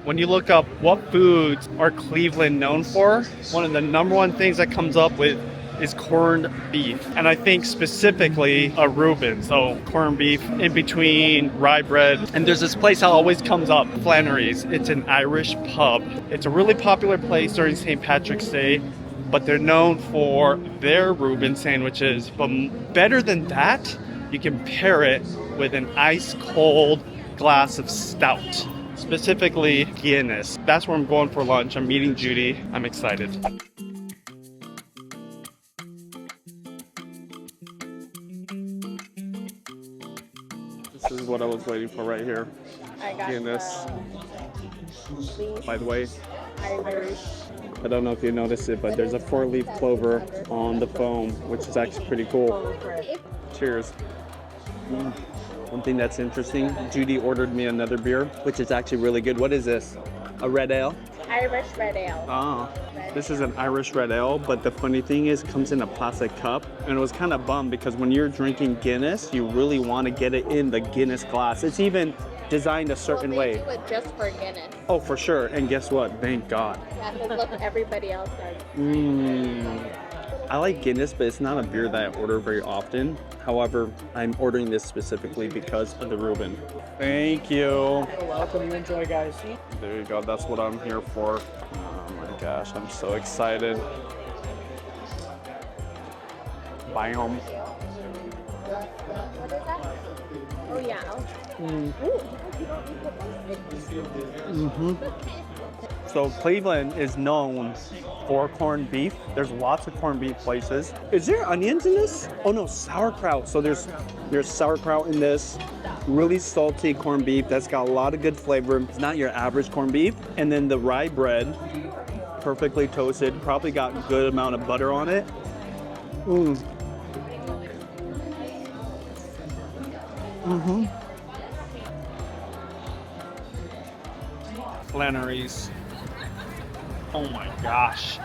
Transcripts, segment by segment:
When you look up what foods are Cleveland known for, one of the number one things that comes up with is corned beef. And I think specifically a Reuben. So corned beef in between rye bread. And there's this place that always comes up, Flannerys. It's an Irish pub. It's a really popular place during St. Patrick's Day, but they're known for their Reuben sandwiches. But better than that, you can pair it with an ice cold glass of stout. Specifically Guinness. That's where I'm going for lunch. I'm meeting Judy. I'm excited. This is what I was waiting for right here. I got Guinness. Leaf By the way, Irish. I don't know if you noticed it, but there's a 4-leaf clover on the foam, which is actually pretty cool. Cheers. One thing that's interesting, Judy ordered me another beer, which is actually really good. What is this? A red ale? Irish red ale. Ah, this is an Irish red ale, but the funny thing is it comes in a plastic cup, and it was kind of bummed because when you're drinking Guinness, you really want to get it in the Guinness glass. It's even designed a certain way. They do it just for Guinness. Oh, for sure. And guess what? Thank God. Yeah, because look, everybody else does. I like Guinness, but it's not a beer that I order very often. However, I'm ordering this specifically because of the Reuben. Thank you. You're welcome. You enjoy, guys. There you go. That's what I'm here for. Oh my gosh, I'm so excited. Bam. What is that? Oh, yeah. So Cleveland is known for corned beef. There's lots of corned beef places. Is there onions in this? Oh no, sauerkraut. So there's sauerkraut in this. Really salty corned beef that's got a lot of good flavor. It's not your average corned beef. And then the rye bread, perfectly toasted, probably got a good amount of butter on it. Flannerys. Oh my gosh.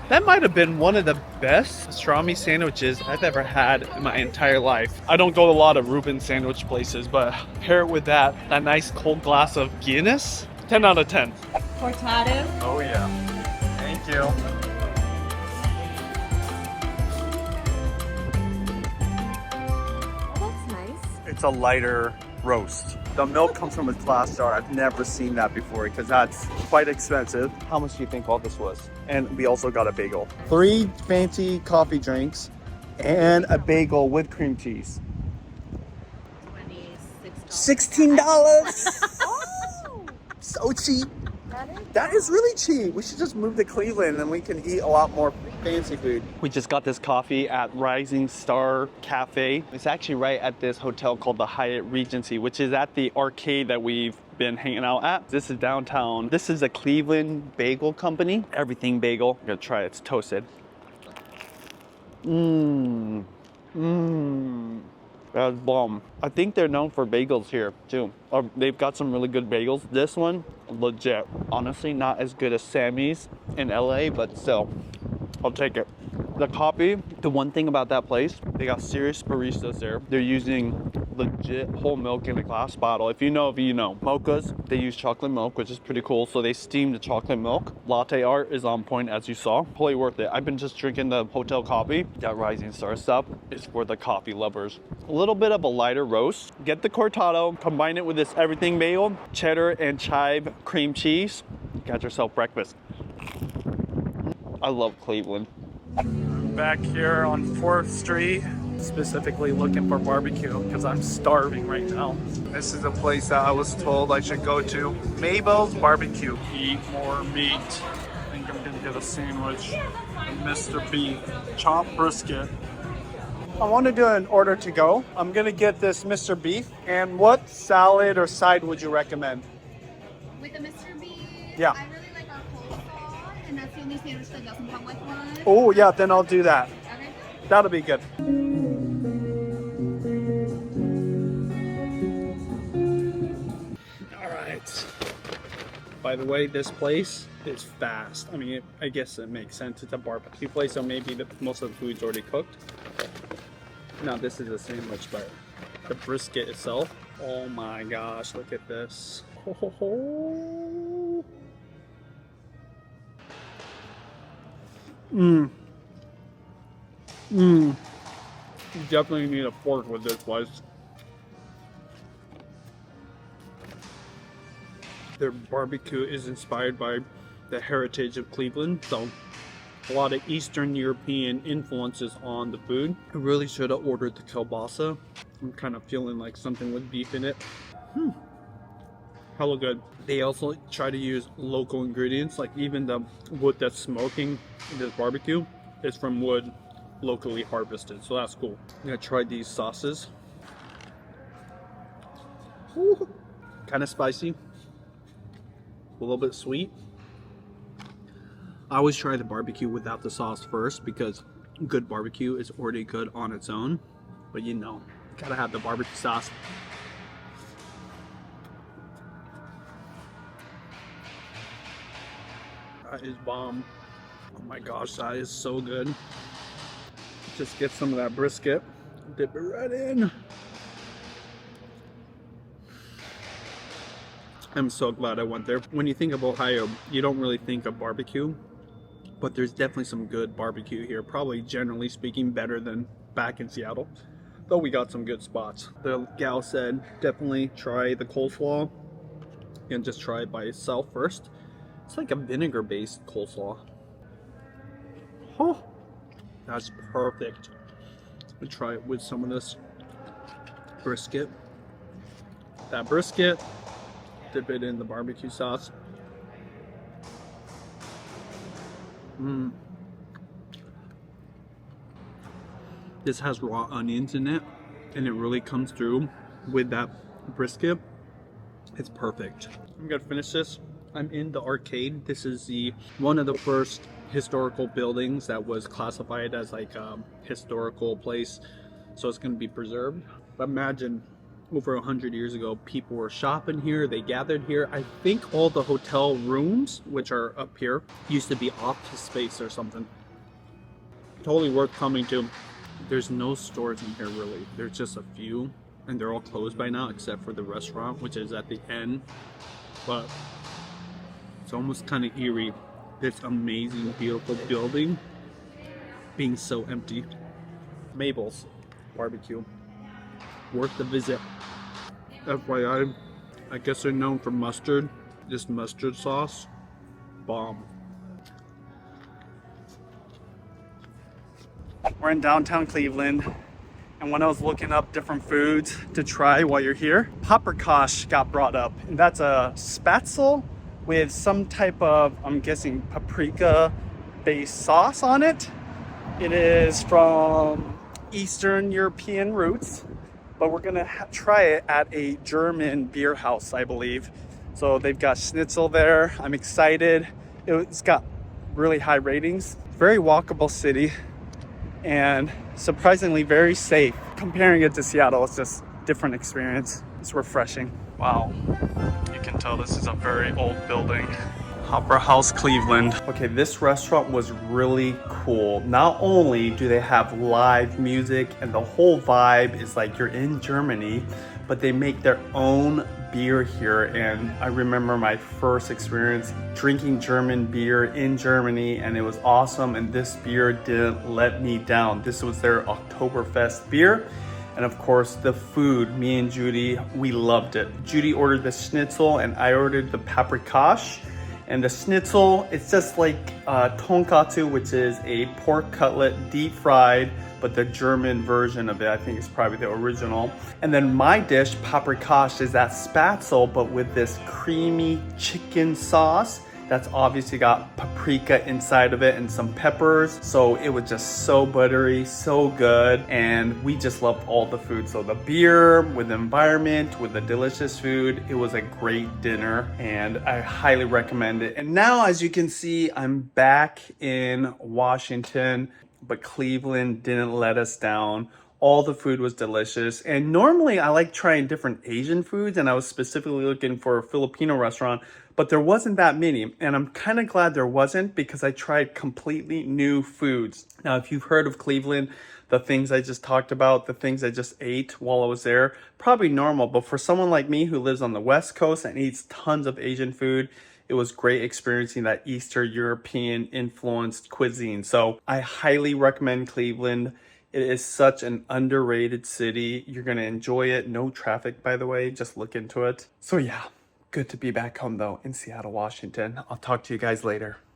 That might have been one of the best pastrami sandwiches I've ever had in my entire life. I don't go to a lot of Reuben sandwich places, but pair it with that nice cold glass of Guinness, 10 out of 10. Cortado. Oh yeah. Thank you. Oh, that's nice. It's a lighter roast. The milk comes from a glass jar. I've never seen that before because that's quite expensive. How much do you think all this was? And we also got a bagel. 3 fancy coffee drinks and a bagel with cream cheese. $16. Oh, So cheap. that is. That is really cheap. We should just move to Cleveland and we can eat a lot more fancy food. We just got this coffee at Rising Star Cafe. It's actually right at this hotel called the Hyatt Regency, which is at the arcade that we've been hanging out at. This is downtown. This is a Cleveland bagel company. Everything bagel. I'm gonna try it. It's toasted. That's bomb. I think they're known for bagels here too. They've got some really good bagels. This one, legit. Honestly, not as good as Sammy's in LA, but still, I'll take it. The coffee, the one thing about that place, they got serious baristas there. They're using legit whole milk in a glass bottle. If you know, mochas, they use chocolate milk, which is pretty cool. So they steam the chocolate milk. Latte art is on point, as you saw. Totally worth it. I've been just drinking the hotel coffee. That Rising Star stuff is for the coffee lovers. A little bit of a lighter roast. Get the cortado, combine it with this everything bagel, cheddar and chive cream cheese. Got yourself breakfast. I love Cleveland. Back here on 4th Street, specifically looking for barbecue because I'm starving right now. This is a place that I was told I should go to. Mabel's BBQ. Eat more meat. I think I'm gonna get a sandwich. Mr. B. Chopped brisket. I want to do an order to go. I'm gonna get this Mr. Beef. And what salad or side would you recommend? With the Mr. B, Yeah. I really like our coleslaw, and that's the only sandwich that doesn't come with one. Oh yeah, then I'll do that. Okay. That'll be good. All right. By the way, this place is fast. I mean, I guess it makes sense. It's a barbecue place, so maybe most of the food's already cooked. Now this is a sandwich, but the brisket itself. Oh my gosh, look at this. You definitely need a fork with this place. Their barbecue is inspired by the heritage of Cleveland, so a lot of Eastern European influences on the food. I really should have ordered the kielbasa. I'm kind of feeling like something with beef in it. Hella good. They also try to use local ingredients, like even the wood that's smoking this barbecue is from wood locally harvested, so that's cool. I'm gonna try these sauces. Kind of spicy, a little bit sweet. I always try the barbecue without the sauce first because good barbecue is already good on its own, but you know, gotta have the barbecue sauce. That is bomb. Oh my gosh, that is so good. Just get some of that brisket, dip it right in. I'm so glad I went there. When you think of Ohio, you don't really think of barbecue, but there's definitely some good barbecue here. Probably generally speaking better than back in Seattle, though we got some good spots. The gal said definitely try the coleslaw and just try it by itself first. It's like a vinegar based coleslaw. Oh, that's perfect. We'll try it with some of this brisket. That brisket, dip it in the barbecue sauce. This has raw onions in it, and it really comes through with that brisket. It's perfect. I'm gonna finish this. I'm in the arcade. This is one of the first historical buildings that was classified as like a historical place, so it's going to be preserved. But imagine over 100 years ago, people were shopping here, they gathered here. I think all the hotel rooms, which are up here, used to be office space or something. Totally worth coming to. There's no stores in here really. There's just a few, and they're all closed by now except for the restaurant, which is at the end. But it's almost kind of eerie, this amazing, beautiful building being so empty. Mabel's BBQ, worth the visit. FYI, I guess they're known for mustard. This mustard sauce, bomb. We're in downtown Cleveland, and when I was looking up different foods to try while you're here, Paprikash got brought up, and that's a spatzel with some type of, I'm guessing, paprika-based sauce on it. It is from Eastern European roots, but we're gonna try it at a German beer house, I believe. So they've got schnitzel there. I'm excited. It's got really high ratings. Very walkable city, and surprisingly very safe. Comparing it to Seattle, it's just a different experience. It's refreshing. Wow, you can tell this is a very old building. Hofbräuhaus, Cleveland. Okay, this restaurant was really cool. Not only do they have live music and the whole vibe is like you're in Germany, but they make their own beer here. And I remember my first experience drinking German beer in Germany, and it was awesome. And this beer didn't let me down. This was their Oktoberfest beer. And of course, the food, me and Judy, we loved it. Judy ordered the schnitzel and I ordered the Paprikash. And the schnitzel, it's just like tonkatsu, which is a pork cutlet deep fried, but the German version of it, I think is probably the original. And then my dish, Paprikash, is that spatzel, but with this creamy chicken sauce that's obviously got paprika inside of it and some peppers. So it was just so buttery, so good. And we just loved all the food. So the beer with the environment, with the delicious food, it was a great dinner and I highly recommend it. And now, as you can see, I'm back in Washington, but Cleveland didn't let us down. All the food was delicious. And normally I like trying different Asian foods, and I was specifically looking for a Filipino restaurant, but there wasn't that many. And I'm kind of glad there wasn't, because I tried completely new foods. Now, if you've heard of Cleveland, the things I just talked about, the things I just ate while I was there, probably normal. But for someone like me who lives on the West Coast and eats tons of Asian food, It was great experiencing that Eastern European influenced cuisine. So I highly recommend Cleveland. It is such an underrated city. You're gonna enjoy it. No traffic, by the way, just look into it. So yeah, good to be back home though in Seattle, Washington. I'll talk to you guys later.